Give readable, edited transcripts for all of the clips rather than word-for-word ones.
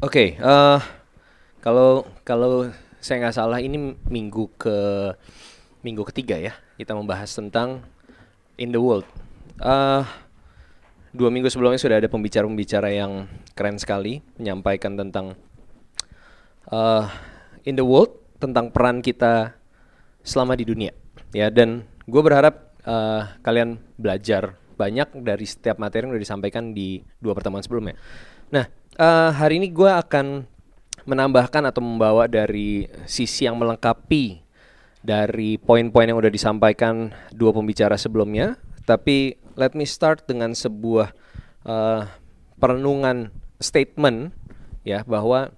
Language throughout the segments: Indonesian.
Oke, kalau kalau saya nggak salah ini minggu ketiga ya kita membahas tentang in the world. Eh, 2 minggu sebelumnya sudah ada pembicara-pembicara yang keren sekali menyampaikan tentang eh, in the world, tentang peran kita selama di dunia. Ya, dan gue berharap kalian belajar banyak dari setiap materi yang sudah disampaikan di 2 pertemuan sebelumnya. Nah, hari ini gue akan menambahkan atau membawa dari sisi yang melengkapi dari poin-poin yang udah disampaikan 2 pembicara sebelumnya. Tapi let me start dengan sebuah perenungan statement ya, bahwa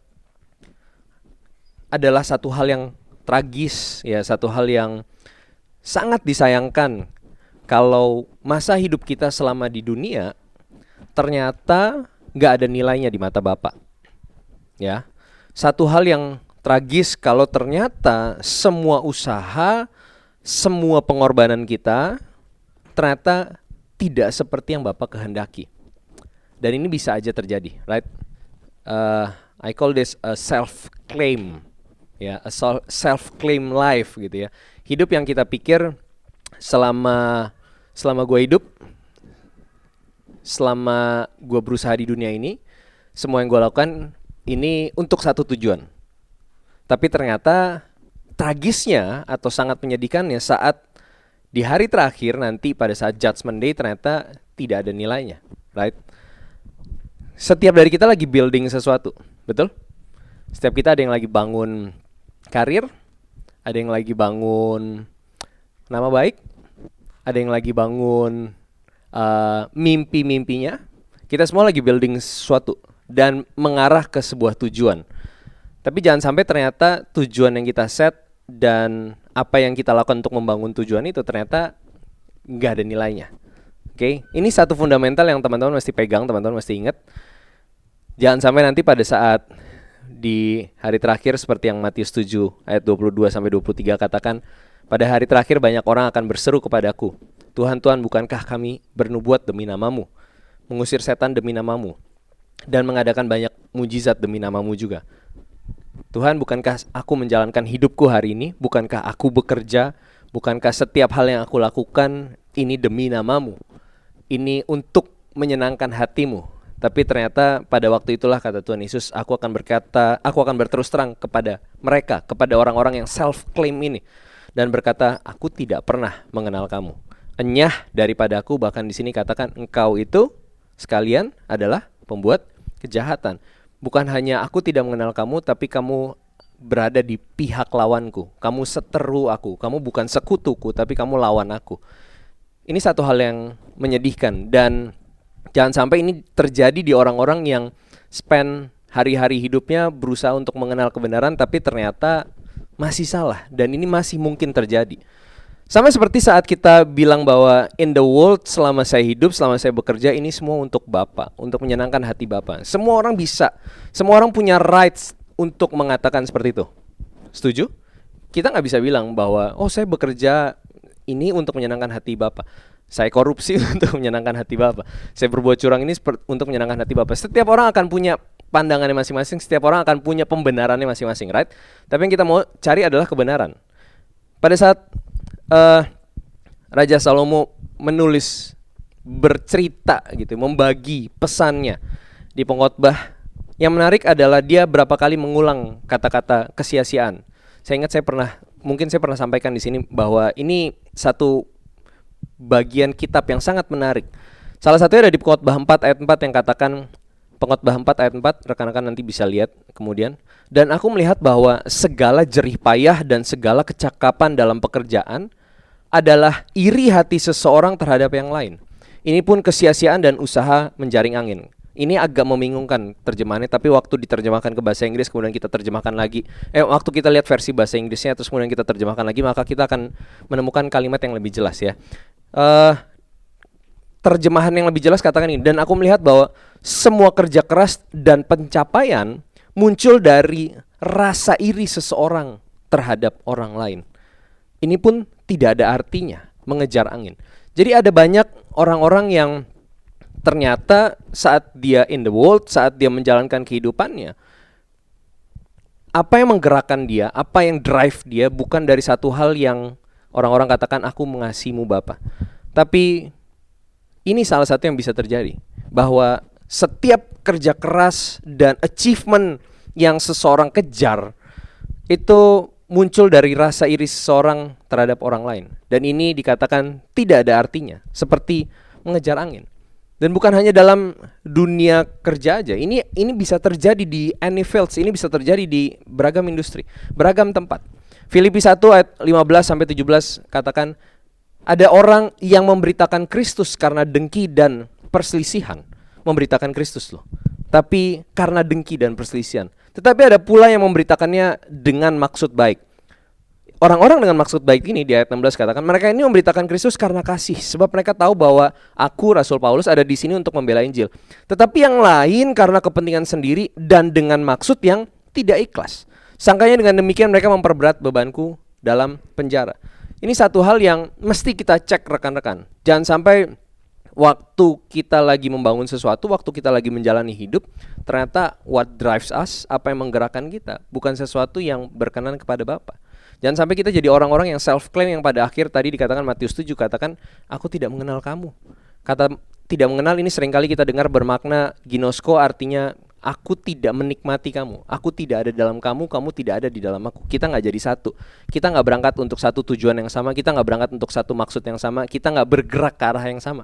adalah satu hal yang tragis ya, satu hal yang sangat disayangkan kalau masa hidup kita selama di dunia ternyata nggak ada nilainya di mata Bapak. Ya, satu hal yang tragis kalau ternyata semua usaha, semua pengorbanan kita ternyata tidak seperti yang Bapak kehendaki. Dan ini bisa aja terjadi, right? I call this a self-claim, ya, a self-claim life gitu ya. Hidup yang kita pikir selama gue hidup, selama gue berusaha di dunia ini, semua yang gue lakukan ini untuk satu tujuan. Tapi ternyata tragisnya atau sangat menyedihkannya saat di hari terakhir nanti pada saat Judgment Day ternyata tidak ada nilainya, right? Setiap dari kita lagi building sesuatu, betul? Setiap kita ada yang lagi bangun karir, ada yang lagi bangun nama baik, ada yang lagi bangun mimpi-mimpinya. Kita semua lagi building sesuatu dan mengarah ke sebuah tujuan. Tapi jangan sampai ternyata tujuan yang kita set dan apa yang kita lakukan untuk membangun tujuan itu ternyata nggak ada nilainya. Oke, ini satu fundamental yang teman-teman mesti pegang, teman-teman mesti ingat. Jangan sampai nanti pada saat di hari terakhir seperti yang Matius 7 ayat 22 sampai 23 katakan, pada hari terakhir banyak orang akan berseru kepadaku, Tuhan, Tuhan, bukankah kami bernubuat demi namamu, mengusir setan demi namamu, dan mengadakan banyak mujizat demi namamu juga. Tuhan, bukankah aku menjalankan hidupku hari ini? Bukankah aku bekerja? Bukankah setiap hal yang aku lakukan ini demi namamu? Ini untuk menyenangkan hatimu? Tapi ternyata pada waktu itulah kata Tuhan Yesus, aku akan berterus terang kepada mereka, kepada orang-orang yang self-claim ini, dan berkata, aku tidak pernah mengenal kamu. Enyah daripada aku, bahkan di sini katakan engkau itu sekalian adalah pembuat kejahatan. Bukan hanya aku tidak mengenal kamu, tapi kamu berada di pihak lawanku. Kamu seteru aku, kamu bukan sekutuku, tapi kamu lawan aku. Ini satu hal yang menyedihkan, dan jangan sampai ini terjadi di orang-orang yang spend hari-hari hidupnya berusaha untuk mengenal kebenaran, tapi ternyata masih salah, dan ini masih mungkin terjadi. Sama seperti saat kita bilang bahwa in the world, selama saya hidup, selama saya bekerja, ini semua untuk Bapak, untuk menyenangkan hati Bapak. Semua orang bisa, semua orang punya rights untuk mengatakan seperti itu. Setuju? Kita nggak bisa bilang bahwa, oh saya bekerja ini untuk menyenangkan hati Bapak, saya korupsi untuk menyenangkan hati Bapak, saya berbuat curang ini untuk menyenangkan hati Bapak. Setiap orang akan punya pandangannya masing-masing, setiap orang akan punya pembenarannya masing-masing, right? Tapi yang kita mau cari adalah kebenaran. Pada saat Raja Salomo menulis, bercerita gitu, membagi pesannya di pengkhotbah, yang menarik adalah dia berapa kali mengulang kata-kata kesia-siaan. Saya ingat mungkin saya pernah sampaikan di sini bahwa ini satu bagian kitab yang sangat menarik. Salah satunya ada di pengkhotbah 4 ayat 4 yang katakan, pengkhotbah 4 ayat 4, rekan-rekan nanti bisa lihat kemudian. Dan aku melihat bahwa segala jerih payah dan segala kecakapan dalam pekerjaan adalah iri hati seseorang terhadap yang lain. Ini pun kesia-siaan dan usaha menjaring angin. Ini agak membingungkan terjemahannya, tapi waktu diterjemahkan ke bahasa Inggris kemudian kita terjemahkan lagi, waktu kita lihat versi bahasa Inggrisnya terus kemudian kita terjemahkan lagi, maka kita akan menemukan kalimat yang lebih jelas ya. Terjemahan yang lebih jelas katakan ini, dan aku melihat bahwa semua kerja keras dan pencapaian muncul dari rasa iri seseorang terhadap orang lain. Ini pun tidak ada artinya, mengejar angin. Jadi ada banyak orang-orang yang ternyata saat dia in the world, saat dia menjalankan kehidupannya, apa yang menggerakkan dia, apa yang drive dia bukan dari satu hal yang orang-orang katakan aku mengasihimu Bapa. Tapi ini salah satu yang bisa terjadi, bahwa setiap kerja keras dan achievement yang seseorang kejar itu muncul dari rasa iri seseorang terhadap orang lain. Dan ini dikatakan tidak ada artinya, seperti mengejar angin. Dan bukan hanya dalam dunia kerja aja. Ini bisa terjadi di any fields, ini bisa terjadi di beragam industri, beragam tempat. Filipi 1 ayat 15 sampai 17 katakan, ada orang yang memberitakan Kristus karena dengki dan perselisihan. Memberitakan Kristus loh. Tapi karena dengki dan perselisihan. Tetapi ada pula yang memberitakannya dengan maksud baik. Orang-orang dengan maksud baik ini di ayat 16 katakan, mereka ini memberitakan Kristus karena kasih, sebab mereka tahu bahwa aku Rasul Paulus ada di sini untuk membela Injil. Tetapi yang lain karena kepentingan sendiri dan dengan maksud yang tidak ikhlas. Sangkanya dengan demikian mereka memperberat bebanku dalam penjara. Ini satu hal yang mesti kita cek rekan-rekan. Jangan sampai waktu kita lagi membangun sesuatu, waktu kita lagi menjalani hidup, ternyata what drives us, apa yang menggerakkan kita, bukan sesuatu yang berkenan kepada Bapa. Jangan sampai kita jadi orang-orang yang self-claim yang pada akhir tadi dikatakan Matius 7 katakan, aku tidak mengenal kamu. Kata tidak mengenal ini seringkali kita dengar bermakna ginosko, artinya aku tidak menikmati kamu. Aku tidak ada dalam kamu, kamu tidak ada di dalam aku. Kita gak jadi satu. Kita gak berangkat untuk satu tujuan yang sama, kita gak berangkat untuk satu maksud yang sama, kita gak bergerak ke arah yang sama.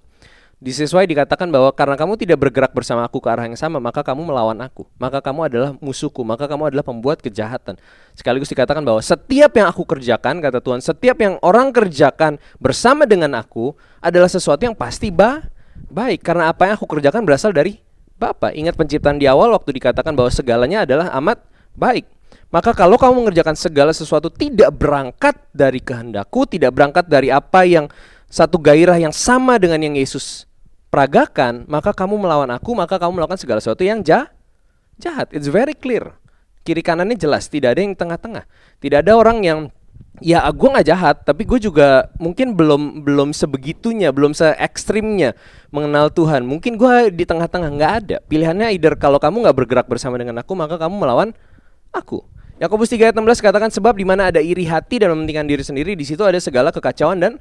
Disesuai dikatakan bahwa karena kamu tidak bergerak bersama aku ke arah yang sama, maka kamu melawan aku, maka kamu adalah musuhku, maka kamu adalah pembuat kejahatan. Sekaligus dikatakan bahwa setiap yang aku kerjakan, kata Tuhan, setiap yang orang kerjakan bersama dengan aku adalah sesuatu yang pasti baik, karena apa yang aku kerjakan berasal dari Bapa. Ingat penciptaan di awal waktu dikatakan bahwa segalanya adalah amat baik. Maka kalau kamu mengerjakan segala sesuatu tidak berangkat dari kehendakku, tidak berangkat dari apa yang satu gairah yang sama dengan yang Yesus peragakan, maka kamu melawan aku, maka kamu melakukan segala sesuatu yang jahat. It's very clear. Kiri kanannya jelas, tidak ada yang tengah-tengah. Tidak ada orang yang ya gue gak jahat, tapi gue juga mungkin belum sebegitunya, belum se-ekstrimnya mengenal Tuhan. Mungkin gue di tengah-tengah, gak ada. Pilihannya either kalau kamu gak bergerak bersama dengan aku, maka kamu melawan aku. Yakobus 3 ayat 16 katakan, sebab di mana ada iri hati dan mementingkan diri sendiri, di situ ada segala kekacauan dan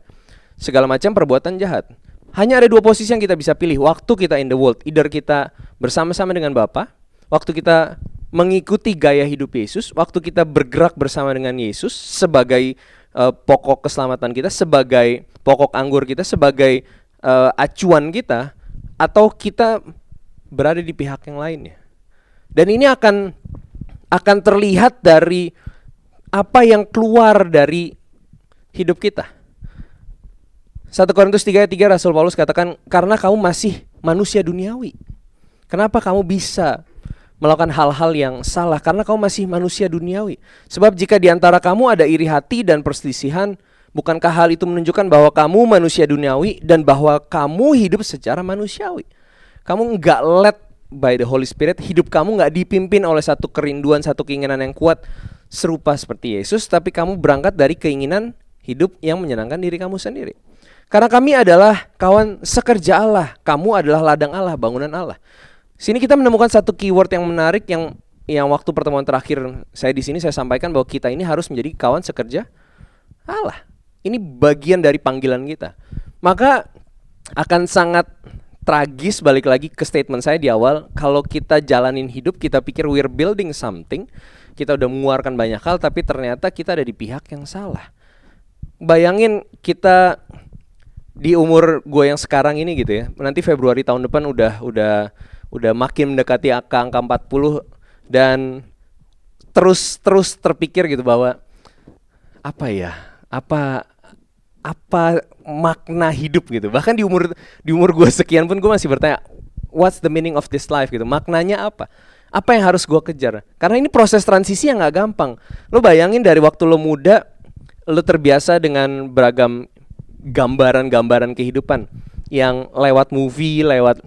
segala macam perbuatan jahat. Hanya ada dua posisi yang kita bisa pilih waktu kita in the world. Either kita bersama-sama dengan Bapa, waktu kita mengikuti gaya hidup Yesus, waktu kita bergerak bersama dengan Yesus sebagai pokok keselamatan kita, sebagai pokok anggur kita, sebagai acuan kita, atau kita berada di pihak yang lainnya. Dan ini akan terlihat dari apa yang keluar dari hidup kita. 1 Korintus 3 ayat 3 Rasul Paulus katakan, karena kamu masih manusia duniawi. Kenapa kamu bisa melakukan hal-hal yang salah? Karena kamu masih manusia duniawi. Sebab jika di antara kamu ada iri hati dan perselisihan, bukankah hal itu menunjukkan bahwa kamu manusia duniawi dan bahwa kamu hidup secara manusiawi? Kamu enggak led by the Holy Spirit, hidup kamu enggak dipimpin oleh satu kerinduan, satu keinginan yang kuat serupa seperti Yesus, tapi kamu berangkat dari keinginan hidup yang menyenangkan diri kamu sendiri. Karena kami adalah kawan sekerja Allah, kamu adalah ladang Allah, bangunan Allah. Sini kita menemukan satu keyword yang menarik yang waktu pertemuan terakhir saya di sini saya sampaikan bahwa kita ini harus menjadi kawan sekerja Allah. Ini bagian dari panggilan kita. Maka akan sangat tragis, balik lagi ke statement saya di awal, kalau kita jalanin hidup kita pikir we're building something, kita udah mengeluarkan banyak hal, tapi ternyata kita ada di pihak yang salah. Bayangin kita di umur gue yang sekarang ini gitu ya, nanti Februari tahun depan udah makin mendekati angka 40 dan terus terpikir gitu bahwa apa makna hidup gitu. Bahkan di umur gue sekian pun gue masih bertanya, what's the meaning of this life gitu, maknanya apa? Apa yang harus gue kejar? Karena ini proses transisi yang gak gampang. Lo bayangin dari waktu lo muda, lo terbiasa dengan beragam gambaran-gambaran kehidupan yang lewat movie, lewat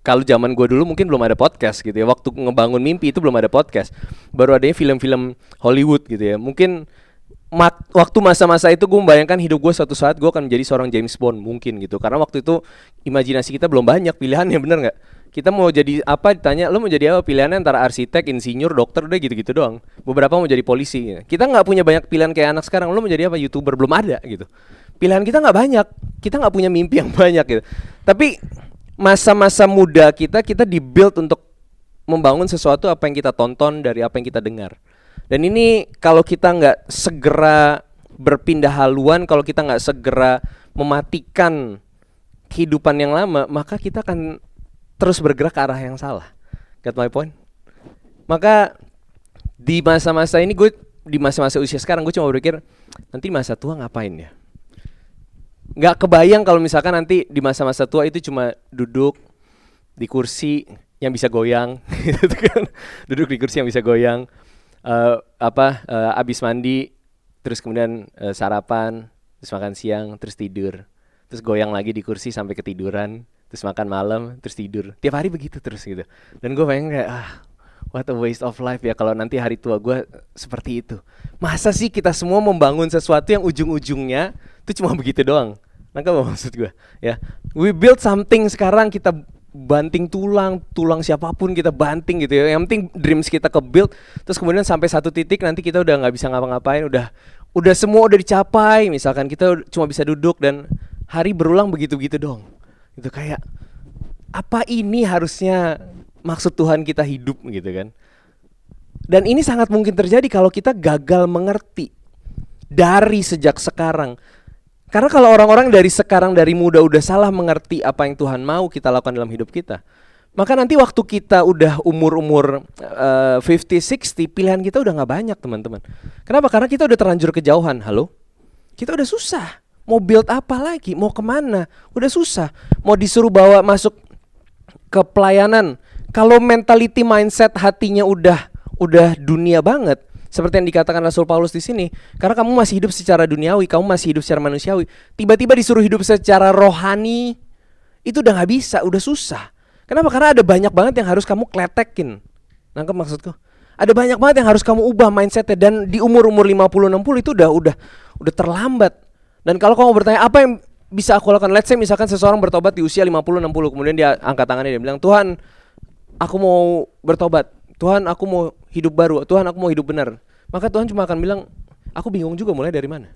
kalau zaman gue dulu mungkin belum ada podcast gitu ya. Waktu ngebangun mimpi itu belum ada podcast. Baru adanya film-film Hollywood gitu ya. Mungkin Waktu masa-masa itu gue membayangkan hidup gue suatu saat gue akan menjadi seorang James Bond mungkin gitu. Karena waktu itu imajinasi kita belum banyak pilihannya, bener nggak? Kita mau jadi apa ditanya, lo mau jadi apa, pilihannya antara arsitek, insinyur, dokter, udah gitu-gitu doang. Beberapa mau jadi polisi. Kita nggak punya banyak pilihan kayak anak sekarang. Lo mau jadi apa, YouTuber, belum ada gitu. Pilihan kita nggak banyak. Kita nggak punya mimpi yang banyak gitu. Tapi masa-masa muda kita dibuild untuk membangun sesuatu apa yang kita tonton dari apa yang kita dengar. Dan ini kalau kita nggak segera berpindah haluan, kalau kita nggak segera mematikan kehidupan yang lama, maka kita akan terus bergerak ke arah yang salah. Get my point? Maka di masa-masa ini di masa-masa usia sekarang gue cuma berpikir, nanti masa tua ngapain ya? Nggak kebayang kalau misalkan nanti di masa-masa tua itu cuma duduk di kursi yang bisa goyang, gitu kan? Duduk di kursi yang bisa goyang. Abis mandi terus kemudian sarapan, terus makan siang, terus tidur, terus goyang lagi di kursi sampai ketiduran, terus makan malam, terus tidur. Tiap hari begitu terus gitu. Dan gue pengen kayak what a waste of life ya kalau nanti hari tua gue seperti itu. Masa sih kita semua membangun sesuatu yang ujung-ujungnya itu cuma begitu doang? Nangkep apa maksud gue? Ya, we build something sekarang, kita banting tulang siapapun kita banting gitu ya. Yang penting dreams kita ke-build, terus kemudian sampai satu titik nanti kita udah nggak bisa ngapa-ngapain, udah semua udah dicapai, misalkan kita cuma bisa duduk dan hari berulang begitu-begitu dong. Itu kayak apa ini harusnya maksud Tuhan kita hidup gitu kan. Dan ini sangat mungkin terjadi kalau kita gagal mengerti dari sejak sekarang. Karena kalau orang-orang dari sekarang, dari muda udah salah mengerti apa yang Tuhan mau kita lakukan dalam hidup kita, maka nanti waktu kita udah umur-umur 50-60, pilihan kita udah gak banyak teman-teman. Kenapa? Karena kita udah terlanjur kejauhan. Halo? Kita udah susah. Mau build apa lagi? Mau kemana? Udah susah. Mau disuruh bawa masuk ke pelayanan, kalau mentality mindset hatinya udah dunia banget, seperti yang dikatakan Rasul Paulus di sini, karena kamu masih hidup secara duniawi, kamu masih hidup secara manusiawi, tiba-tiba disuruh hidup secara rohani, itu udah gak bisa, udah susah. Kenapa? Karena ada banyak banget yang harus kamu kletekin. Nangkep maksudku? Ada banyak banget yang harus kamu ubah mindsetnya, dan di umur-umur 50-60 itu udah terlambat. Dan kalau kamu bertanya apa yang bisa aku lakukan, let's say misalkan seseorang bertobat di usia 50-60, kemudian dia angkat tangannya, dia bilang, Tuhan, aku mau bertobat, Tuhan aku mau hidup baru, Tuhan aku mau hidup benar. Maka Tuhan cuma akan bilang, aku bingung juga mulai dari mana.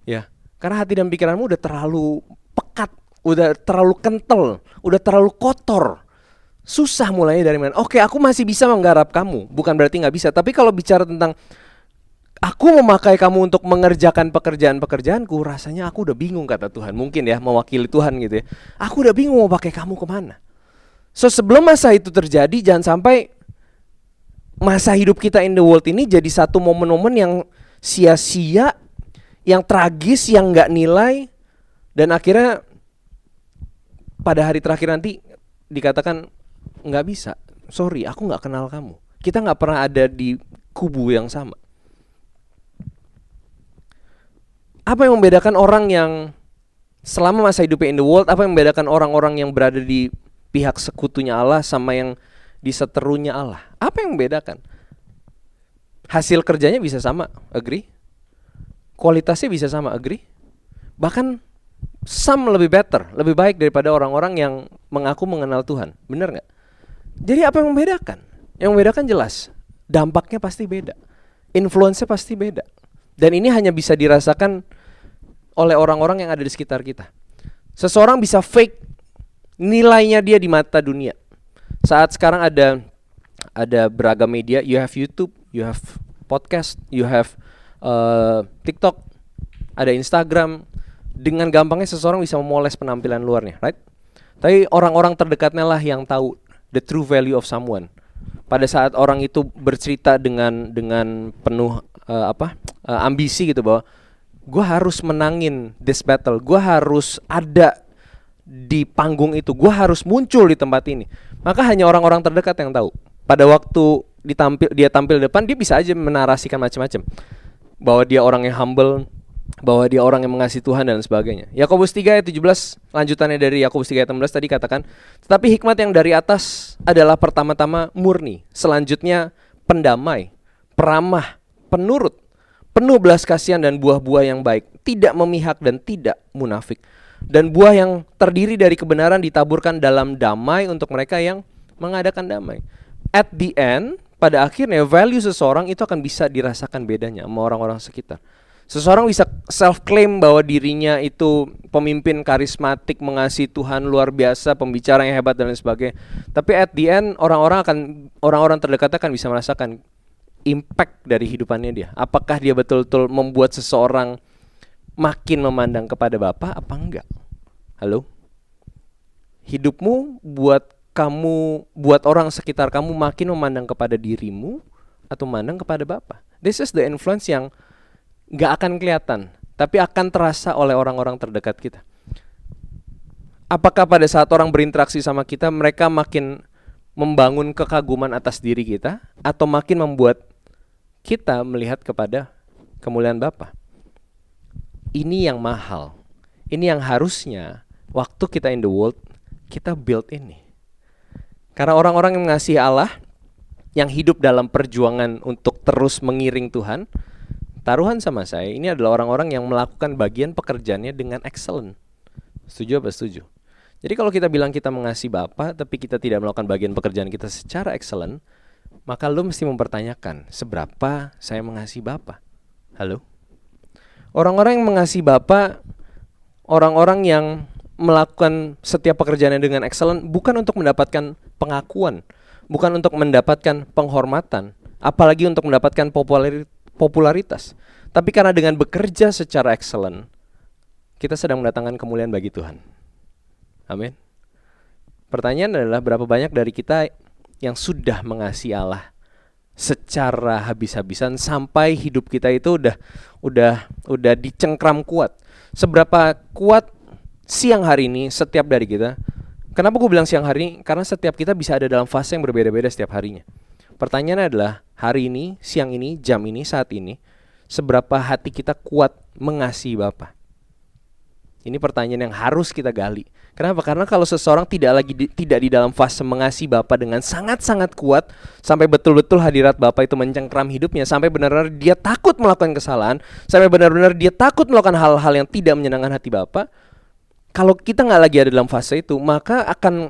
Ya, karena hati dan pikiranmu udah terlalu pekat, udah terlalu kental, udah terlalu kotor. Susah mulainya dari mana. Oke, aku masih bisa menggarap kamu, bukan berarti gak bisa. Tapi kalau bicara tentang aku memakai kamu untuk mengerjakan pekerjaan-pekerjaanku, rasanya aku udah bingung, kata Tuhan. Mungkin ya, mewakili Tuhan gitu ya. Aku udah bingung mau pakai kamu kemana. So sebelum masa itu terjadi, jangan sampai masa hidup kita in the world ini jadi satu momen-momen yang sia-sia, yang tragis, yang gak nilai, dan akhirnya pada hari terakhir nanti dikatakan gak bisa, sorry aku gak kenal kamu. Kita gak pernah ada di kubu yang sama. Apa yang membedakan orang yang selama masa hidupnya in the world, apa yang membedakan orang-orang yang berada di pihak sekutunya Allah sama yang di seterunya Allah? Apa yang membedakan? Hasil kerjanya bisa sama, agree? Kualitasnya bisa sama, agree? Bahkan some lebih better, lebih baik daripada orang-orang yang mengaku mengenal Tuhan. Benar gak? Jadi apa yang membedakan? Yang membedakan jelas, dampaknya pasti beda, influence-nya pasti beda. Dan ini hanya bisa dirasakan oleh orang-orang yang ada di sekitar kita. Seseorang bisa fake nilainya dia di mata dunia. Saat sekarang ada beragam media, you have YouTube, you have podcast, you have TikTok, ada Instagram. Dengan gampangnya seseorang bisa memoles penampilan luarnya, right? Tapi orang-orang terdekatnya lah yang tahu the true value of someone. Pada saat orang itu bercerita dengan penuh ambisi gitu, bahwa gue harus menangin this battle, gue harus ada di panggung itu, gue harus muncul di tempat ini. Maka hanya orang-orang terdekat yang tahu. Pada waktu dia tampil depan, dia bisa aja menarasikan macam-macam, bahwa dia orang yang humble, bahwa dia orang yang mengasihi Tuhan dan sebagainya. Yakobus 3 ayat 17, lanjutannya dari Yakobus 3 ayat 16 tadi katakan, tetapi hikmat yang dari atas adalah pertama-tama murni, selanjutnya pendamai, peramah, penurut, penuh belas kasihan dan buah-buah yang baik, tidak memihak dan tidak munafik. Dan buah yang terdiri dari kebenaran ditaburkan dalam damai untuk mereka yang mengadakan damai. At the end, pada akhirnya value seseorang itu akan bisa dirasakan bedanya sama orang-orang sekitar. Seseorang bisa self-claim bahwa dirinya itu pemimpin karismatik, mengasihi Tuhan, luar biasa, pembicara yang hebat dan lain sebagainya. Tapi at the end, orang-orang terdekatnya akan bisa merasakan impact dari hidupannya dia. Apakah dia betul-betul membuat seseorang makin memandang kepada Bapa apa enggak? Halo? Hidupmu buat orang sekitar kamu makin memandang kepada dirimu atau memandang kepada Bapa? This is the influence yang gak akan kelihatan, tapi akan terasa oleh orang-orang terdekat kita. Apakah pada saat orang berinteraksi sama kita, mereka makin membangun kekaguman atas diri kita, atau makin membuat kita melihat kepada kemuliaan Bapa? Ini yang mahal. Ini yang harusnya waktu kita in the world, kita build ini. Karena orang-orang yang mengasihi Allah, yang hidup dalam perjuangan untuk terus mengiring Tuhan, taruhan sama saya, ini adalah orang-orang yang melakukan bagian pekerjaannya dengan excellent. Setuju apa setuju? Jadi kalau kita bilang kita mengasihi Bapa, tapi kita tidak melakukan bagian pekerjaan kita secara excellent, maka lu mesti mempertanyakan, seberapa saya mengasihi Bapa? Halo? Orang-orang yang mengasihi Bapa, orang-orang yang melakukan setiap pekerjaannya dengan excellent, bukan untuk mendapatkan pengakuan, bukan untuk mendapatkan penghormatan, apalagi untuk mendapatkan popularitas. Tapi karena dengan bekerja secara excellent, kita sedang mendatangkan kemuliaan bagi Tuhan. Amin. Pertanyaan adalah berapa banyak dari kita yang sudah mengasihi Allah secara habis-habisan sampai hidup kita itu udah dicengkram kuat. Seberapa kuat siang hari ini setiap dari kita. Kenapa gue bilang siang hari ini? Karena setiap kita bisa ada dalam fase yang berbeda-beda setiap harinya. Pertanyaannya adalah hari ini, siang ini, jam ini, saat ini, seberapa hati kita kuat mengasihi Bapa? Ini pertanyaan yang harus kita gali. Kenapa? Karena kalau seseorang tidak di dalam fase mengasihi Bapa dengan sangat-sangat kuat, sampai betul-betul hadirat Bapa itu mencengkram hidupnya, sampai benar-benar dia takut melakukan kesalahan, sampai benar-benar dia takut melakukan hal-hal yang tidak menyenangkan hati Bapa. Kalau kita nggak lagi ada dalam fase itu, maka akan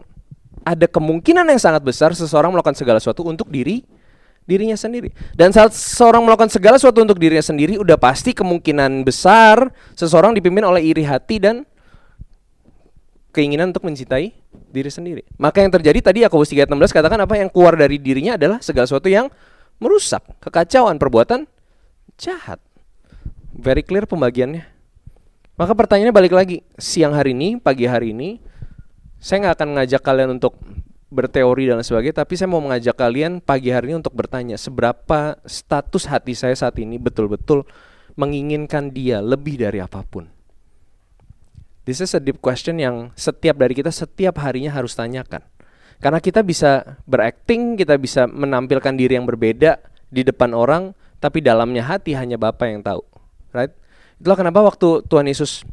ada kemungkinan yang sangat besar seseorang melakukan segala sesuatu untuk dirinya sendiri. Dan saat seseorang melakukan segala sesuatu untuk dirinya sendiri, udah pasti kemungkinan besar seseorang dipimpin oleh iri hati dan keinginan untuk mencintai diri sendiri. Maka yang terjadi tadi Yakobus 3:16 katakan apa? Yang keluar dari dirinya adalah segala sesuatu yang merusak, kekacauan, perbuatan jahat. Very clear pembagiannya. Maka pertanyaannya balik lagi, siang hari ini, pagi hari ini, saya gak akan ngajak kalian untuk berteori dan sebagainya, tapi saya mau mengajak kalian pagi hari ini untuk bertanya, seberapa status hati saya saat ini betul-betul menginginkan dia lebih dari apapun. This is a deep question yang setiap dari kita setiap harinya harus tanyakan. Karena kita bisa berakting, kita bisa menampilkan diri yang berbeda di depan orang, tapi dalamnya hati hanya Bapa yang tahu, right? Itulah kenapa waktu Tuhan Yesus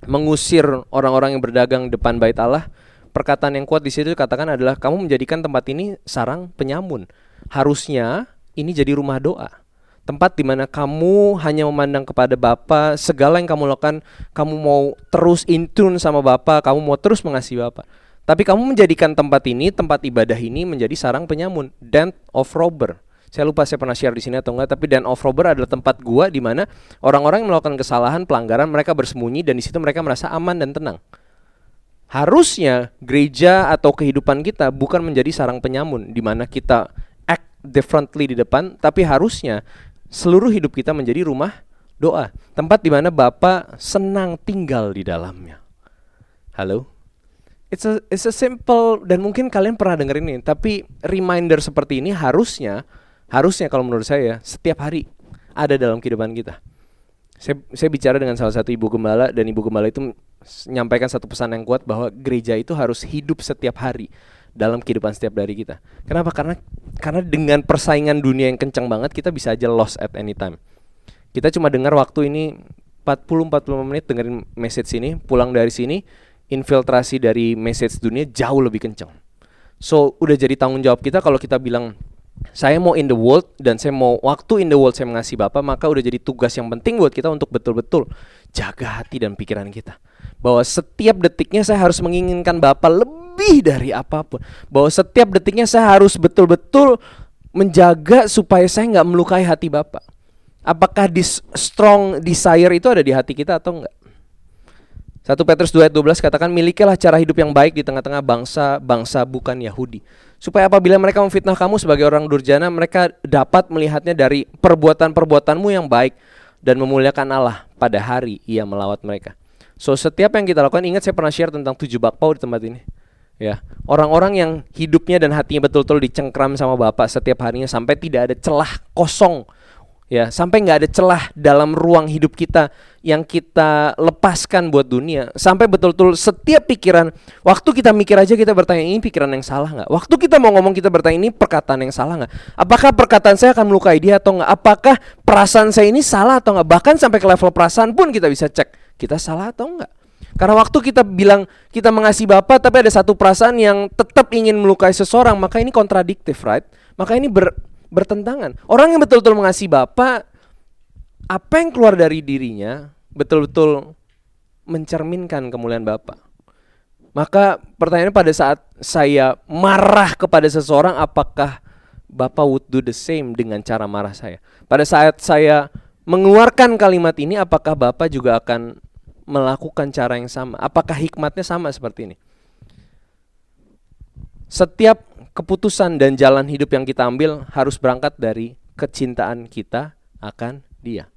mengusir orang-orang yang berdagang depan bait Allah, perkataan yang kuat di situ katakan adalah kamu menjadikan tempat ini sarang penyamun. Harusnya ini jadi rumah doa. Tempat di mana kamu hanya memandang kepada Bapa, segala yang kamu lakukan, kamu mau terus in tune sama Bapa, kamu mau terus mengasihi Bapa. Tapi kamu menjadikan tempat ini, tempat ibadah ini menjadi sarang penyamun, den of robber. Saya lupa saya pernah share di sini atau enggak, tapi den of robber adalah tempat gua di mana orang-orang yang melakukan kesalahan, pelanggaran, mereka bersembunyi dan di situ mereka merasa aman dan tenang. Harusnya gereja atau kehidupan kita bukan menjadi sarang penyamun di mana kita act differently di depan, tapi harusnya seluruh hidup kita menjadi rumah doa, tempat di mana Bapa senang tinggal di dalamnya. Halo? It's a simple, dan mungkin kalian pernah denger ini, tapi reminder seperti ini harusnya kalau menurut saya setiap hari ada dalam kehidupan kita. Saya bicara dengan salah satu ibu gembala, dan ibu gembala itu menyampaikan satu pesan yang kuat bahwa gereja itu harus hidup setiap hari dalam kehidupan setiap dari kita. Kenapa? Karena dengan persaingan dunia yang kencang banget, kita bisa aja lost at any time. Kita cuma dengar waktu ini 40-45 menit dengerin message ini, pulang dari sini infiltrasi dari message dunia jauh lebih kencang. So udah jadi tanggung jawab kita kalau kita bilang saya mau in the world dan saya mau waktu in the world saya mengasihi Bapa, maka udah jadi tugas yang penting buat kita untuk betul-betul jaga hati dan pikiran kita. Bahwa setiap detiknya saya harus menginginkan Bapa lebih dari apapun. Bahwa setiap detiknya saya harus betul-betul menjaga supaya saya nggak melukai hati Bapa. Apakah strong desire itu ada di hati kita atau enggak? 1 Petrus 2 ayat 12 katakan, milikilah cara hidup yang baik di tengah-tengah bangsa bukan Yahudi, supaya apabila mereka memfitnah kamu sebagai orang durjana, mereka dapat melihatnya dari perbuatan-perbuatanmu yang baik dan memuliakan Allah pada hari Ia melawat mereka. So setiap yang kita lakukan, ingat saya pernah share tentang 7 bakpao di tempat ini. Ya, orang-orang yang hidupnya dan hatinya betul-betul dicengkram sama Bapa setiap harinya sampai tidak ada celah kosong. Ya, sampai nggak ada celah dalam ruang hidup kita yang kita lepaskan buat dunia. Sampai betul-betul setiap pikiran, waktu kita mikir aja kita bertanya, ini pikiran yang salah nggak? Waktu kita mau ngomong kita bertanya, ini perkataan yang salah nggak? Apakah perkataan saya akan melukai dia atau nggak? Apakah perasaan saya ini salah atau nggak? Bahkan sampai ke level perasaan pun kita bisa cek, kita salah atau nggak? Karena waktu kita bilang kita mengasihi Bapa, tapi ada satu perasaan yang tetap ingin melukai seseorang, maka ini kontradiktif, right? Maka ini bertentangan. Orang yang betul-betul mengasihi Bapa, apa yang keluar dari dirinya betul-betul mencerminkan kemuliaan Bapa. Maka pertanyaannya, pada saat saya marah kepada seseorang, apakah Bapa would do the same dengan cara marah saya? Pada saat saya mengeluarkan kalimat ini, apakah Bapa juga akan melakukan cara yang sama? Apakah hikmatnya sama seperti ini? Setiap keputusan dan jalan hidup yang kita ambil harus berangkat dari kecintaan kita akan Dia.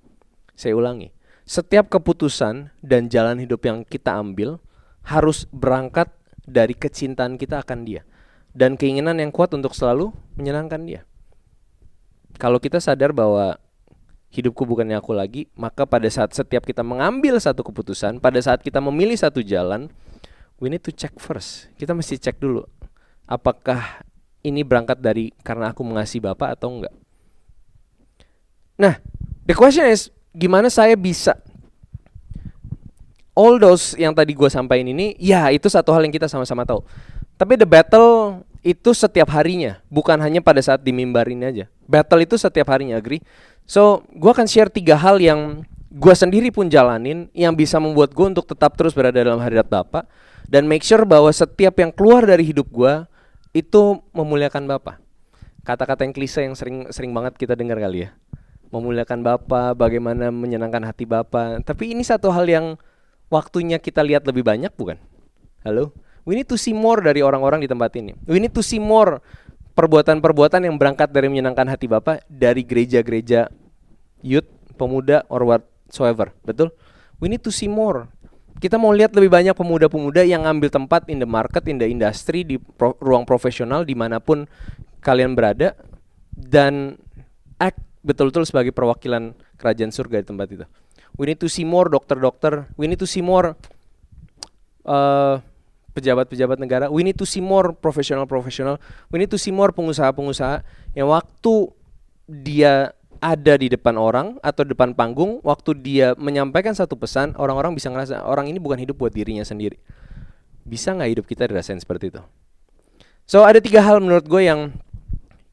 Saya ulangi, setiap keputusan dan jalan hidup yang kita ambil harus berangkat dari kecintaan kita akan Dia dan keinginan yang kuat untuk selalu menyenangkan Dia. Kalau kita sadar bahwa hidupku bukannya aku lagi, maka pada saat setiap kita mengambil satu keputusan, pada saat kita memilih satu jalan, we need to check first. Kita mesti cek dulu, apakah ini berangkat dari karena aku mengasihi Bapa atau enggak. Nah, the question is, gimana saya bisa all those yang tadi gue sampaikan ini? Ya, itu satu hal yang kita sama-sama tahu. Tapi the battle itu setiap harinya, bukan hanya pada saat di mimbar ini aja. Battle itu setiap harinya, agree? So, gue akan share 3 hal yang gue sendiri pun jalanin, yang bisa membuat gue untuk tetap terus berada dalam hadirat Bapa dan make sure bahwa setiap yang keluar dari hidup gue itu memuliakan Bapa. Kata-kata yang klise yang sering banget kita dengar kali ya. Memuliakan Bapa, bagaimana menyenangkan hati Bapa. Tapi ini satu hal yang waktunya kita lihat lebih banyak, bukan? Halo? We need to see more dari orang-orang di tempat ini. We need to see more perbuatan-perbuatan yang berangkat dari menyenangkan hati Bapa dari gereja-gereja youth, pemuda, or whatsoever. Betul? We need to see more. Kita mau lihat lebih banyak pemuda-pemuda yang ambil tempat in the market, in the industry, di ruang profesional dimanapun kalian berada, dan act betul-betul sebagai perwakilan kerajaan surga di tempat itu. We need to see more dokter-dokter. We need to see more pejabat-pejabat negara. We need to see more profesional-profesional. We need to see more pengusaha-pengusaha yang waktu dia ada di depan orang atau depan panggung, waktu dia menyampaikan satu pesan, orang-orang bisa ngerasa orang ini bukan hidup buat dirinya sendiri. Bisa gak hidup kita dirasain seperti itu? So ada 3 hal menurut gue yang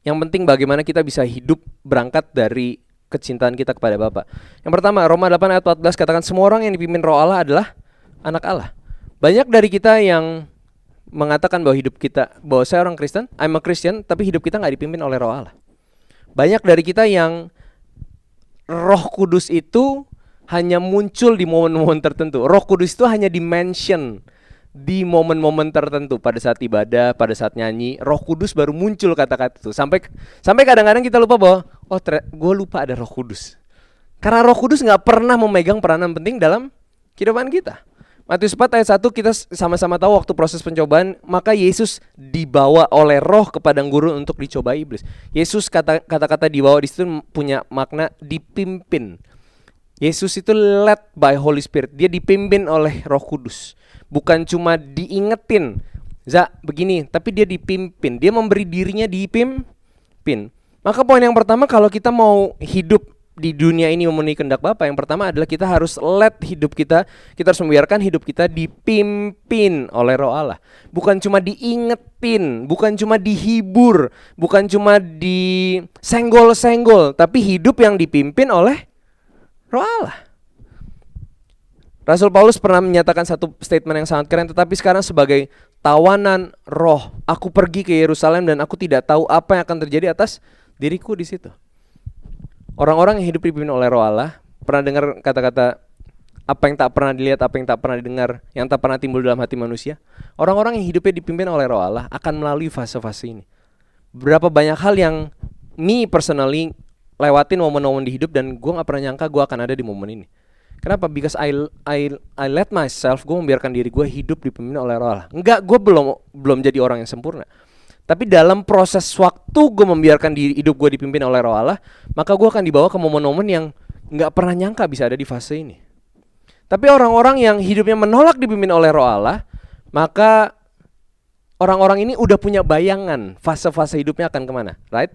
penting bagaimana kita bisa hidup berangkat dari kecintaan kita kepada Bapa. Yang pertama, Roma 8 ayat 14 katakan, semua orang yang dipimpin Roh Allah adalah anak Allah. Banyak dari kita yang mengatakan bahwa hidup kita, bahwa saya orang Kristen, I'm a Christian, tapi hidup kita gak dipimpin oleh Roh Allah. Banyak dari kita yang Roh Kudus itu hanya muncul di momen-momen tertentu. Roh Kudus itu hanya di-mention di momen-momen tertentu, pada saat ibadah, pada saat nyanyi, Roh Kudus baru muncul kata-kata itu. Sampai kadang-kadang kita lupa bahwa gue lupa ada Roh Kudus. Karena Roh Kudus gak pernah memegang peranan penting dalam kehidupan kita. Matius 4 ayat 1 kita sama-sama tahu waktu proses pencobaan, maka Yesus dibawa oleh Roh ke padang gurun untuk dicobai iblis. Yesus kata-kata dibawa di situ punya makna dipimpin. Yesus itu led by Holy Spirit. Dia dipimpin oleh Roh Kudus. Bukan cuma diingetin, begini, tapi dia dipimpin. Dia memberi dirinya dipimpin. Maka poin yang pertama, kalau kita mau hidup di dunia ini memenuhi kehendak Bapa, yang pertama adalah kita harus let hidup kita harus membiarkan hidup kita dipimpin oleh Roh Allah. Bukan cuma diingetin, bukan cuma dihibur, bukan cuma disenggol-senggol, tapi hidup yang dipimpin oleh Roh Allah. Rasul Paulus pernah menyatakan satu statement yang sangat keren, tetapi sekarang sebagai tawanan roh, aku pergi ke Yerusalem dan aku tidak tahu apa yang akan terjadi atas diriku di situ. Orang-orang yang hidup dipimpin oleh Roh Allah, pernah dengar kata-kata apa yang tak pernah dilihat, apa yang tak pernah didengar, yang tak pernah timbul dalam hati manusia. Orang-orang yang hidupnya dipimpin oleh Roh Allah akan melalui fase-fase ini. Berapa banyak hal yang me personally lewatin momen-momen di hidup dan gue gak pernah nyangka gue akan ada di momen ini. Kenapa? Because I let myself, gue membiarkan diri gue hidup dipimpin oleh Roh Allah. Enggak, gue belum jadi orang yang sempurna. Tapi dalam proses waktu gue membiarkan hidup gue dipimpin oleh Roh Allah, maka gue akan dibawa ke momen-momen yang nggak pernah nyangka bisa ada di fase ini. Tapi orang-orang yang hidupnya menolak dipimpin oleh Roh Allah, maka orang-orang ini udah punya bayangan fase-fase hidupnya akan kemana, right?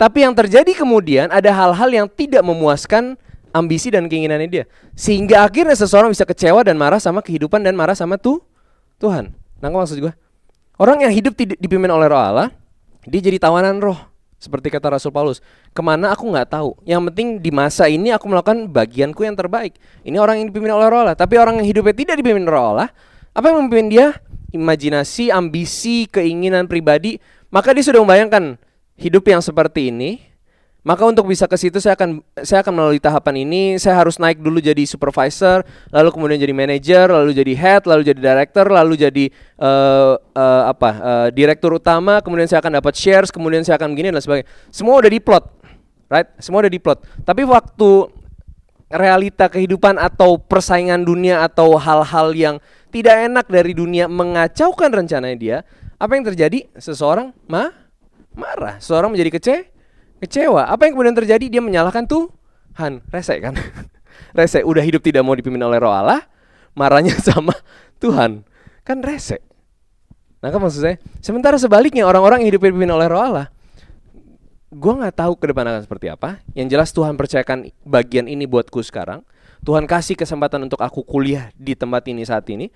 Tapi yang terjadi kemudian ada hal-hal yang tidak memuaskan ambisi dan keinginannya dia, sehingga akhirnya seseorang bisa kecewa dan marah sama kehidupan dan marah sama Tuhan. Nangkep maksud gue? Orang yang hidup dipimpin oleh Roh Allah, dia jadi tawanan roh. Seperti kata Rasul Paulus, kemana aku gak tahu. Yang penting di masa ini aku melakukan bagianku yang terbaik. Ini orang yang dipimpin oleh Roh Allah. Tapi orang yang hidupnya tidak dipimpin Roh Allah, apa yang memimpin dia? Imajinasi, ambisi, keinginan pribadi. Maka dia sudah membayangkan hidup yang seperti ini. Maka untuk bisa ke situ saya akan melalui tahapan ini. Saya harus naik dulu jadi supervisor, lalu kemudian jadi manager, lalu jadi head, lalu jadi director, lalu jadi direktur utama. Kemudian saya akan dapat shares, kemudian saya akan begini dan sebagainya. Semua udah diplot, right? Semua udah diplot. Tapi waktu realita kehidupan atau persaingan dunia atau hal-hal yang tidak enak dari dunia mengacaukan rencananya dia, apa yang terjadi? Seseorang marah, seseorang menjadi kecewa. Apa yang kemudian terjadi? Dia menyalahkan Tuhan. Rese kan? Rese, udah hidup tidak mau dipimpin oleh Roh Allah, marahnya sama Tuhan. Kan rese. Nah, kan maksud saya, sementara sebaliknya orang-orang yang hidup dipimpin oleh Roh Allah, gue gak tahu ke depan akan seperti apa. Yang jelas Tuhan percayakan bagian ini buatku sekarang. Tuhan kasih kesempatan untuk aku kuliah di tempat ini saat ini.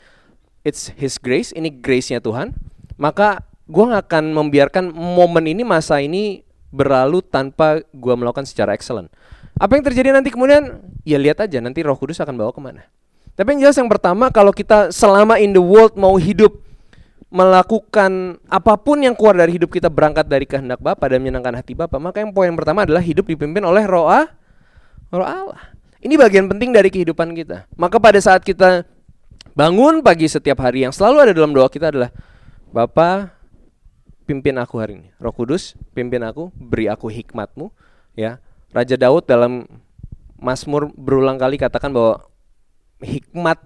It's His grace, ini grace-nya Tuhan. Maka gue gak akan membiarkan momen ini, masa ini berlalu tanpa gue melakukan secara excellent. Apa yang terjadi nanti kemudian? Ya lihat aja, nanti Roh Kudus akan bawa kemana. Tapi yang jelas yang pertama, kalau kita selama in the world mau hidup, melakukan apapun yang keluar dari hidup kita berangkat dari kehendak Bapa dan menyenangkan hati Bapa, maka yang poin yang pertama adalah hidup dipimpin oleh Roh Allah. Ini bagian penting dari kehidupan kita. Maka pada saat kita bangun pagi setiap hari, yang selalu ada dalam doa kita adalah, Bapa, pimpin aku hari ini. Roh Kudus, pimpin aku, beri aku hikmat-Mu. Ya, Raja Daud dalam Mazmur berulang kali katakan bahwa hikmat,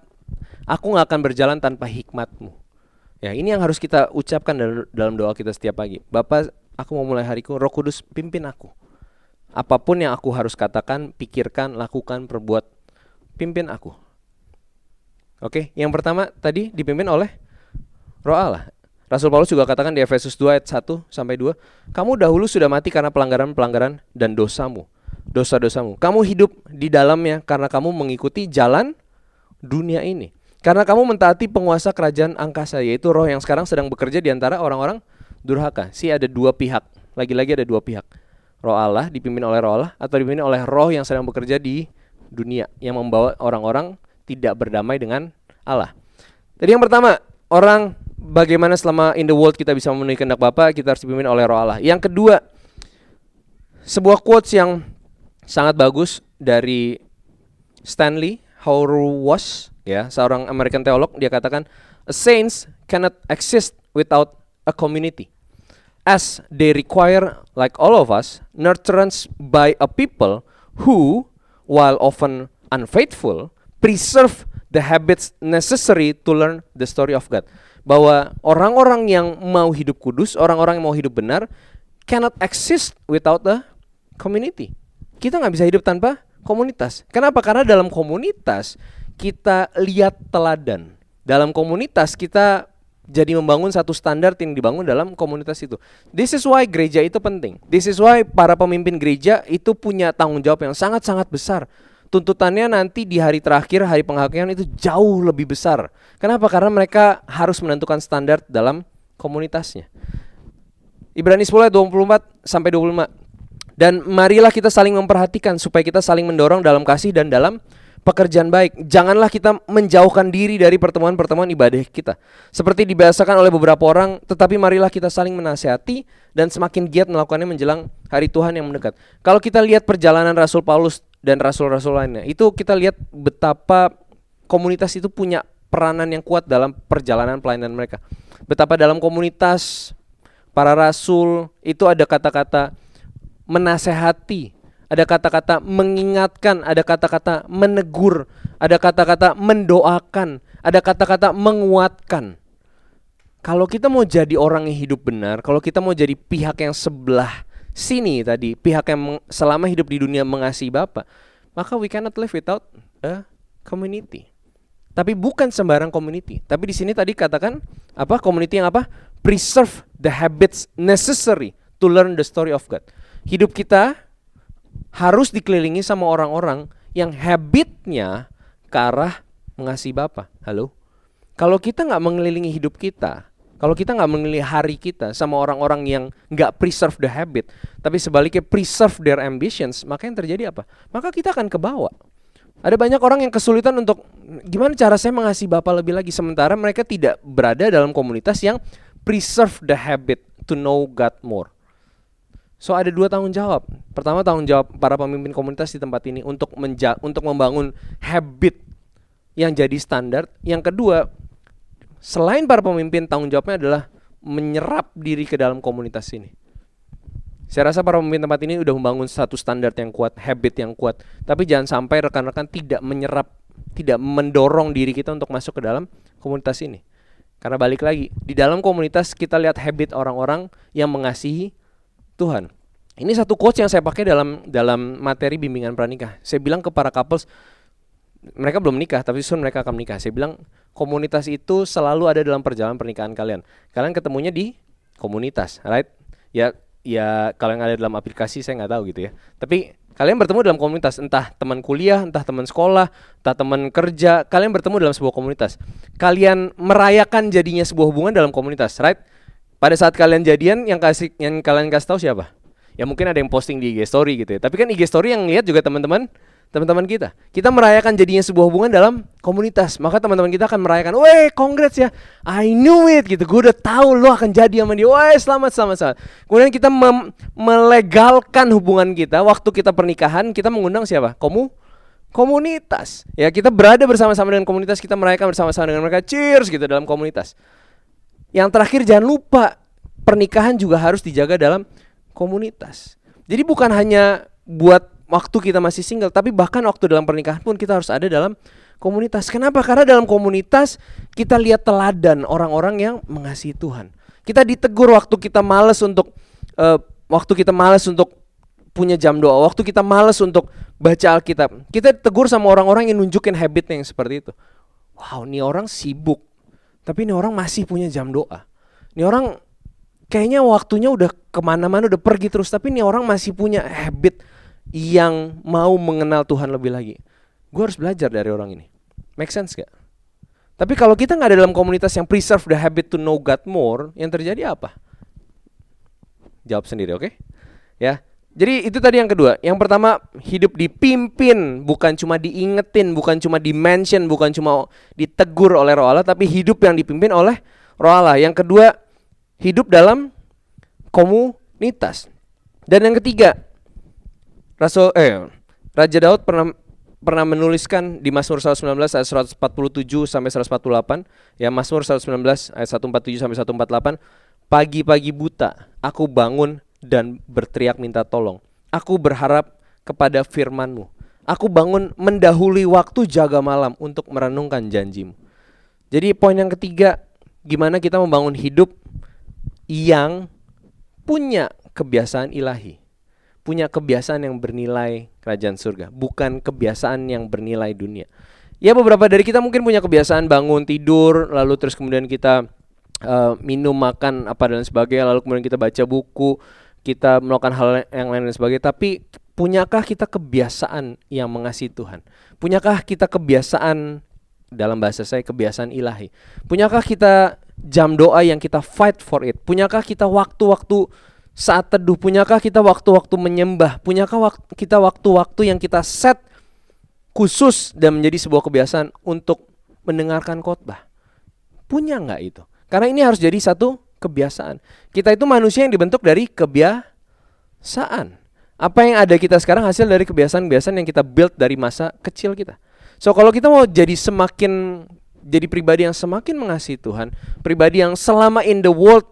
aku gak akan berjalan tanpa hikmat-Mu. Ya, ini yang harus kita ucapkan dalam doa kita setiap pagi. Bapa, aku mau mulai hariku, Roh Kudus pimpin aku. Apapun yang aku harus katakan, pikirkan, lakukan, perbuat, pimpin aku. Oke, yang pertama tadi dipimpin oleh Roh Allah. Rasul Paulus juga katakan di Efesus 2 ayat 1-2, kamu dahulu sudah mati karena pelanggaran-pelanggaran dan dosa-dosamu. Kamu hidup di dalamnya karena kamu mengikuti jalan dunia ini. Karena kamu mentaati penguasa kerajaan angkasa, yaitu roh yang sekarang sedang bekerja di antara orang-orang durhaka. Ada dua pihak, lagi-lagi ada dua pihak. Roh Allah dipimpin oleh Roh Allah atau dipimpin oleh roh yang sedang bekerja di dunia, yang membawa orang-orang tidak berdamai dengan Allah. Jadi yang pertama, bagaimana selama in the world kita bisa memenuhi kehendak Bapa, kita harus dipimpin oleh Roh Allah. Yang kedua, sebuah quotes yang sangat bagus dari Stanley Hauerwas, ya, seorang American teolog. Dia katakan, a saints cannot exist without a community, as they require, like all of us, nurturance by a people who, while often unfaithful, preserve the habits necessary to learn the story of God. Bahwa orang-orang yang mau hidup kudus, orang-orang yang mau hidup benar, cannot exist without a community. Kita gak bisa hidup tanpa komunitas. Kenapa? Karena dalam komunitas kita lihat teladan. Dalam komunitas kita jadi membangun satu standar yang dibangun dalam komunitas itu. This is why gereja itu penting. This is why para pemimpin gereja itu punya tanggung jawab yang sangat-sangat besar. Tuntutannya nanti di hari terakhir, hari penghakiman itu jauh lebih besar. Kenapa? Karena mereka harus menentukan standar dalam komunitasnya. Ibrani 10 ayat 24 sampai 25. Dan marilah kita saling memperhatikan supaya kita saling mendorong dalam kasih dan dalam pekerjaan baik. Janganlah kita menjauhkan diri dari pertemuan-pertemuan ibadah kita, seperti dibiasakan oleh beberapa orang, tetapi marilah kita saling menasihati dan semakin giat melakukannya menjelang hari Tuhan yang mendekat. Kalau kita lihat perjalanan Rasul Paulus dan rasul-rasul lainnya, itu kita lihat betapa komunitas itu punya peranan yang kuat dalam perjalanan pelayanan mereka. Betapa dalam komunitas para rasul itu ada kata-kata menasehati, ada kata-kata mengingatkan, ada kata-kata menegur, ada kata-kata mendoakan, ada kata-kata menguatkan. Kalau kita mau jadi orang yang hidup benar, kalau kita mau jadi pihak yang sebelah sini tadi, pihak yang selama hidup di dunia mengasihi Bapa, maka we cannot live without a community. Tapi bukan sembarang community. Tapi di sini tadi katakan apa? Community yang apa? Preserve the habits necessary to learn the story of God. Hidup kita harus dikelilingi sama orang-orang yang habitnya ke arah mengasihi Bapa. Halo? Kalau kita gak mengelilingi hidup kita, kalau kita gak mengelilingi hari kita sama orang-orang yang gak preserve the habit, tapi sebaliknya preserve their ambitions, maka yang terjadi apa? Maka kita akan kebawa. Ada banyak orang yang kesulitan untuk gimana cara saya mengasihi Bapa lebih lagi, sementara mereka tidak berada dalam komunitas yang preserve the habit to know God more. So ada dua tanggung jawab. Pertama, tanggung jawab para pemimpin komunitas di tempat ini untuk membangun habit yang jadi standar. Yang kedua, selain para pemimpin, tanggung jawabnya adalah menyerap diri ke dalam komunitas ini. Saya rasa para pemimpin tempat ini udah membangun satu standar yang kuat, habit yang kuat. Tapi jangan sampai rekan-rekan tidak menyerap, tidak mendorong diri kita untuk masuk ke dalam komunitas ini. Karena balik lagi, di dalam komunitas kita lihat habit orang-orang yang mengasihi Tuhan. Ini satu quotes yang saya pakai dalam materi bimbingan pranikah. Saya bilang ke para couples, mereka belum menikah tapi soon mereka akan menikah. Saya bilang komunitas itu selalu ada dalam perjalanan pernikahan kalian. Kalian ketemunya di komunitas, right? Ya kalau yang ada dalam aplikasi saya nggak tahu gitu ya. Tapi kalian bertemu dalam komunitas, entah teman kuliah, entah teman sekolah, entah teman kerja. Kalian bertemu dalam sebuah komunitas. Kalian merayakan jadinya sebuah hubungan dalam komunitas, right? Pada saat kalian jadian, yang kalian kasih tahu siapa? Ya mungkin ada yang posting di IG story gitu ya. Tapi kan IG story yang lihat juga teman-teman kita. Kita merayakan jadinya sebuah hubungan dalam komunitas. Maka teman-teman kita akan merayakan, "Weh, congrats ya. I knew it." gitu. "Gue udah tahu lo akan jadi sama dia. Weh, selamat." Kemudian kita melegalkan hubungan kita. Waktu kita pernikahan, kita mengundang siapa? Komunitas. Ya, kita berada bersama-sama dengan komunitas, kita merayakan bersama-sama dengan mereka. Cheers gitu dalam komunitas. Yang terakhir, jangan lupa pernikahan juga harus dijaga dalam komunitas. Jadi bukan hanya buat waktu kita masih single, tapi bahkan waktu dalam pernikahan pun kita harus ada dalam komunitas. Kenapa? Karena dalam komunitas kita lihat teladan orang-orang yang mengasihi Tuhan. Kita ditegur waktu kita malas untuk punya jam doa, waktu kita malas untuk baca Alkitab. Kita ditegur sama orang-orang yang nunjukin habitnya yang seperti itu. Wow, ini orang sibuk, tapi ini orang masih punya jam doa. Ini orang kayaknya waktunya udah kemana-mana, udah pergi terus, tapi ini orang masih punya habit yang mau mengenal Tuhan lebih lagi. Gue harus belajar dari orang ini. Make sense gak? Tapi kalau kita gak ada dalam komunitas yang preserve the habit to know God more, yang terjadi apa? Jawab sendiri, oke? Ya. Jadi itu tadi yang kedua. Yang pertama, hidup dipimpin, bukan cuma diingetin, bukan cuma di-mention, bukan cuma ditegur oleh Roh Allah, tapi hidup yang dipimpin oleh Roh Allah. Yang kedua, hidup dalam komunitas. Dan yang ketiga, Raja Daud pernah menuliskan di Mazmur 119 ayat 147 sampai 148, ya, Mazmur 119 ayat 147 sampai 148, "Pagi-pagi buta aku bangun dan berteriak minta tolong. Aku berharap kepada firman-Mu. Aku bangun mendahului waktu jaga malam untuk merenungkan janji-Mu." Jadi poin yang ketiga, gimana kita membangun hidup yang punya kebiasaan ilahi, punya kebiasaan yang bernilai kerajaan surga, bukan kebiasaan yang bernilai dunia. Ya, beberapa dari kita mungkin punya kebiasaan bangun tidur, lalu terus kemudian kita minum, makan, apa dan sebagainya, lalu kemudian kita baca buku, kita melakukan hal yang lain dan sebagainya. Tapi punyakah kita kebiasaan yang mengasihi Tuhan? Punyakah kita kebiasaan, dalam bahasa saya kebiasaan ilahi? Punyakah kita jam doa yang kita fight for it? Punyakah kita waktu-waktu saat teduh? Punyakah kita waktu-waktu menyembah? Punyakah kita waktu-waktu yang kita set khusus dan menjadi sebuah kebiasaan untuk mendengarkan khotbah? Punya nggak itu? Karena ini harus jadi satu kebiasaan. Kita itu manusia yang dibentuk dari kebiasaan. Apa yang ada kita sekarang hasil dari kebiasaan-kebiasaan yang kita build dari masa kecil kita. So kalau kita mau jadi pribadi yang semakin mengasihi Tuhan, pribadi yang selama in the world,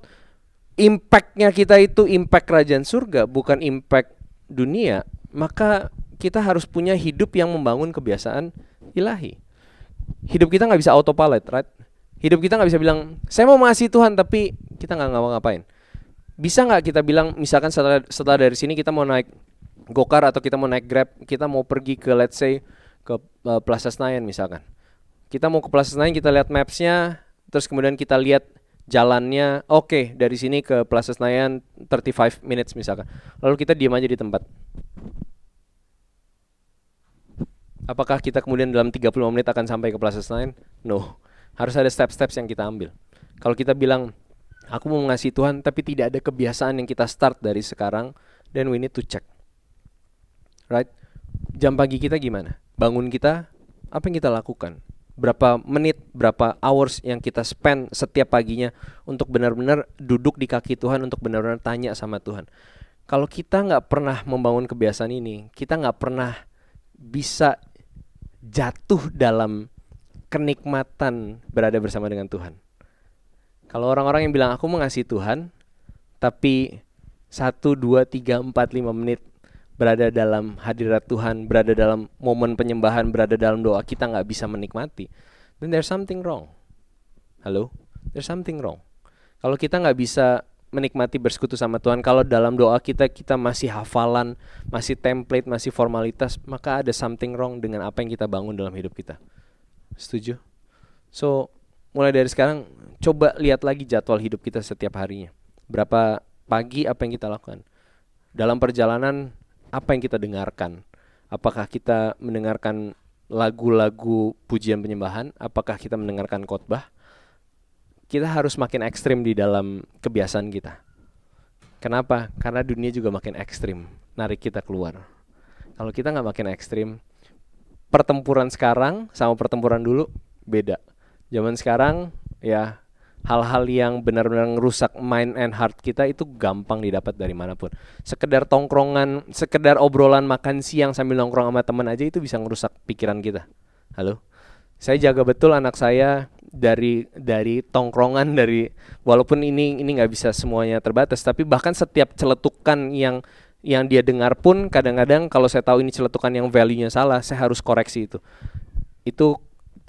impact-nya kita itu impact kerajaan surga, bukan impact dunia, maka kita harus punya hidup yang membangun kebiasaan ilahi. Hidup kita nggak bisa autopilot, right? Hidup kita nggak bisa bilang, saya mau mengasihi Tuhan, tapi kita nggak ngapa-ngapain. Bisa nggak kita bilang, misalkan setelah dari sini kita mau naik Gokar atau kita mau naik Grab, kita mau pergi ke let's say ke Plaza Senayan misalkan. Kita mau ke Plaza Senayan, kita lihat maps-nya, terus kemudian kita lihat jalannya, oke, dari sini ke Plaza Senayan 35 minutes misalkan. Lalu kita diam aja di tempat. Apakah kita kemudian dalam 35 menit akan sampai ke Plaza Senayan? No. Harus ada steps-steps yang kita ambil. Kalau kita bilang, aku mau mengasihi Tuhan, tapi tidak ada kebiasaan yang kita start dari sekarang, then we need to check. Right? Jam pagi kita gimana? Bangun kita, apa yang kita lakukan? Berapa menit, berapa hours yang kita spend setiap paginya untuk benar-benar duduk di kaki Tuhan, untuk benar-benar tanya sama Tuhan. Kalau kita nggak pernah membangun kebiasaan ini, kita nggak pernah bisa jatuh dalam kenikmatan berada bersama dengan Tuhan. Kalau orang-orang yang bilang aku mengasihi Tuhan, tapi 1, 2, 3, 4, 5 menit berada dalam hadirat Tuhan, berada dalam momen penyembahan, berada dalam doa, kita gak bisa menikmati, then there's something wrong. Halo? There's something wrong. Kalau kita gak bisa menikmati bersekutu sama Tuhan, kalau dalam doa kita masih hafalan, masih template, masih formalitas, maka ada something wrong dengan apa yang kita bangun dalam hidup kita. Setuju? So, mulai dari sekarang coba lihat lagi jadwal hidup kita setiap harinya. Berapa pagi apa yang kita lakukan? Dalam perjalanan apa yang kita dengarkan? Apakah kita mendengarkan lagu-lagu pujian penyembahan? Apakah kita mendengarkan khotbah? Kita harus makin ekstrim di dalam kebiasaan kita. Kenapa? Karena dunia juga makin ekstrim, narik kita keluar. Kalau kita gak makin ekstrim, pertempuran sekarang sama pertempuran dulu beda. Zaman sekarang ya hal-hal yang benar-benar ngerusak mind and heart kita itu gampang didapat dari manapun. Sekedar tongkrongan, sekedar obrolan makan siang sambil nongkrong sama teman aja itu bisa ngerusak pikiran kita. Halo? Saya jaga betul anak saya dari tongkrongan, dari walaupun ini nggak bisa semuanya terbatas, tapi bahkan setiap celetukan yang dia dengar pun kadang-kadang kalau saya tahu ini celetukan yang value-nya salah, saya harus koreksi itu. Itu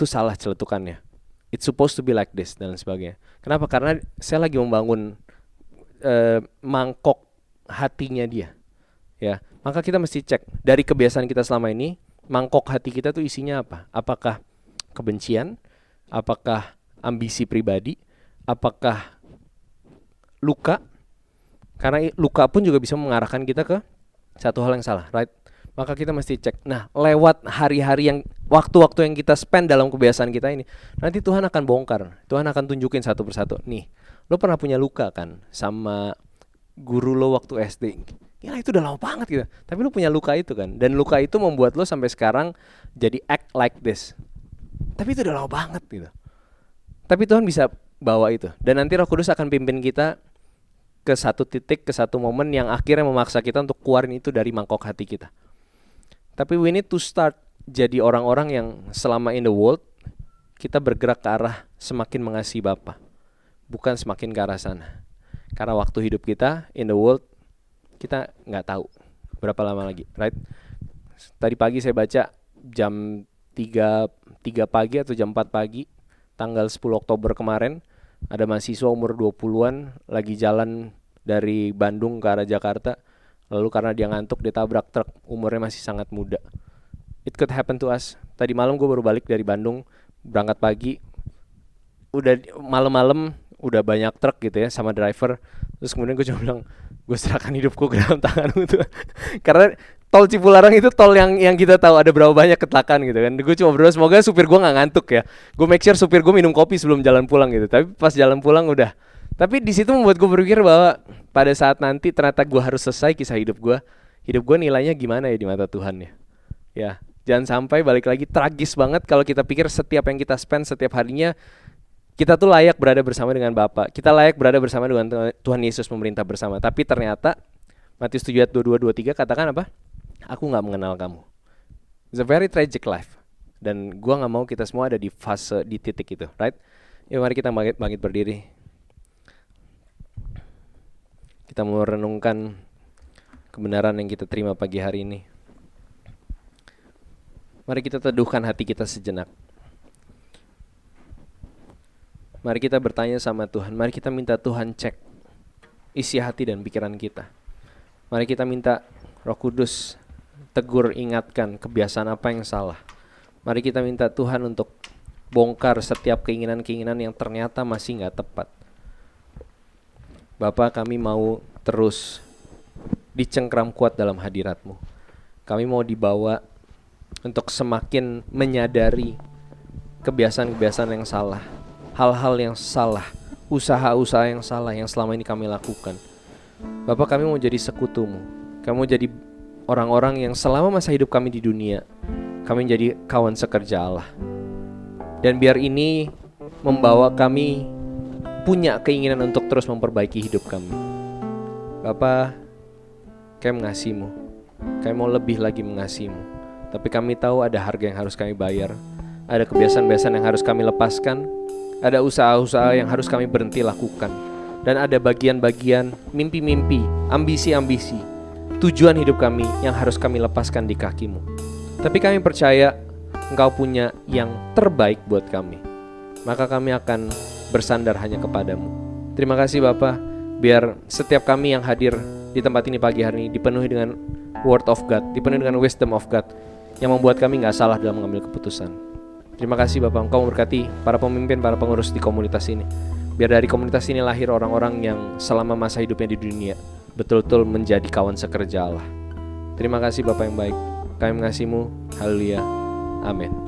salah celetukannya. It's supposed to be like this dan sebagainya. Kenapa? Karena saya lagi membangun mangkok hatinya dia. Ya, maka kita mesti cek dari kebiasaan kita selama ini, mangkok hati kita tuh isinya apa? Apakah kebencian? Apakah ambisi pribadi? Apakah luka? Karena luka pun juga bisa mengarahkan kita ke satu hal yang salah, right? Maka kita mesti cek. Nah, lewat hari-hari yang waktu-waktu yang kita spend dalam kebiasaan kita ini, nanti Tuhan akan bongkar. Tuhan akan tunjukin satu persatu. Nih, lo pernah punya luka kan sama guru lo waktu SD? Ya itu udah lama banget gitu. Tapi lo punya luka itu kan. Dan luka itu membuat lo sampai sekarang jadi act like this. Tapi itu udah lama banget gitu. Tapi Tuhan bisa bawa itu. Dan nanti Roh Kudus akan pimpin kita ke satu titik, ke satu momen yang akhirnya memaksa kita untuk keluarin itu dari mangkok hati kita. Tapi we need to start jadi orang-orang yang selama in the world kita bergerak ke arah semakin mengasihi Bapa, bukan semakin ke arah sana. Karena waktu hidup kita in the world kita nggak tahu berapa lama lagi, right? Tadi pagi saya baca jam 3 pagi atau jam 4 pagi tanggal 10 Oktober kemarin, ada mahasiswa umur 20-an lagi jalan dari Bandung ke arah Jakarta. Lalu karena dia ngantuk, dia tabrak truk, umurnya masih sangat muda. It could happen to us. Tadi malam gue baru balik dari Bandung, berangkat pagi. Udah malam-malam udah banyak truk gitu ya sama driver. Terus kemudian gue cuma bilang, gue serahkan hidupku ke dalam tanganmu Tuhan. Karena tol Cipularang itu tol yang kita tahu ada berapa banyak kecelakaan gitu kan. Gue cuma berdoa semoga supir gue nggak ngantuk ya. Gue make sure supir gue minum kopi sebelum jalan pulang gitu. Tapi pas jalan pulang udah. Tapi di situ membuat gue berpikir bahwa pada saat nanti ternyata gue harus selesai kisah hidup gue nilainya gimana ya di mata Tuhan ya. Ya, jangan sampai balik lagi tragis banget kalau kita pikir setiap yang kita spend setiap harinya kita tuh layak berada bersama dengan Bapa. Kita layak berada bersama dengan Tuhan Yesus memerintah bersama. Tapi ternyata Matius 7 ayat 22-23 katakan apa? Aku gak mengenal kamu. It's a very tragic life. Dan gua gak mau kita semua ada di fase, di titik itu, right? Yuk mari kita bangkit berdiri. Kita mau renungkan kebenaran yang kita terima pagi hari ini. Mari kita teduhkan hati kita sejenak. Mari kita bertanya sama Tuhan. Mari kita minta Tuhan cek isi hati dan pikiran kita. Mari kita minta Roh Kudus tegur, ingatkan kebiasaan apa yang salah. Mari kita minta Tuhan untuk bongkar setiap keinginan-keinginan yang ternyata masih gak tepat. Bapa, kami mau terus dicengkram kuat dalam hadirat-Mu. Kami mau dibawa untuk semakin menyadari kebiasaan-kebiasaan yang salah, hal-hal yang salah, usaha-usaha yang salah yang selama ini kami lakukan. Bapak, kami mau jadi sekutu-Mu. Kami mau jadi orang-orang yang selama masa hidup kami di dunia, kami menjadi kawan sekerja Allah. Dan biar ini membawa kami punya keinginan untuk terus memperbaiki hidup kami. Bapak, kami mengasihi-Mu. Kami mau lebih lagi mengasihi-Mu. Tapi kami tahu ada harga yang harus kami bayar. Ada kebiasaan-kebiasaan yang harus kami lepaskan. Ada usaha-usaha yang harus kami berhenti lakukan. Dan ada bagian-bagian mimpi-mimpi, ambisi-ambisi, tujuan hidup kami yang harus kami lepaskan di kaki-Mu. Tapi kami percaya Engkau punya yang terbaik buat kami. Maka kami akan bersandar hanya kepadamu. Terima kasih Bapa, biar setiap kami yang hadir di tempat ini pagi hari ini dipenuhi dengan word of God, dipenuhi dengan wisdom of God, yang membuat kami gak salah dalam mengambil keputusan. Terima kasih Bapak, Engkau memberkati para pemimpin, para pengurus di komunitas ini. Biar dari komunitas ini lahir orang-orang yang selama masa hidupnya di dunia betul-betul menjadi kawan sekerja Allah. Terima kasih Bapak yang baik. Kami mengasihi-Mu. Haleluya. Amin.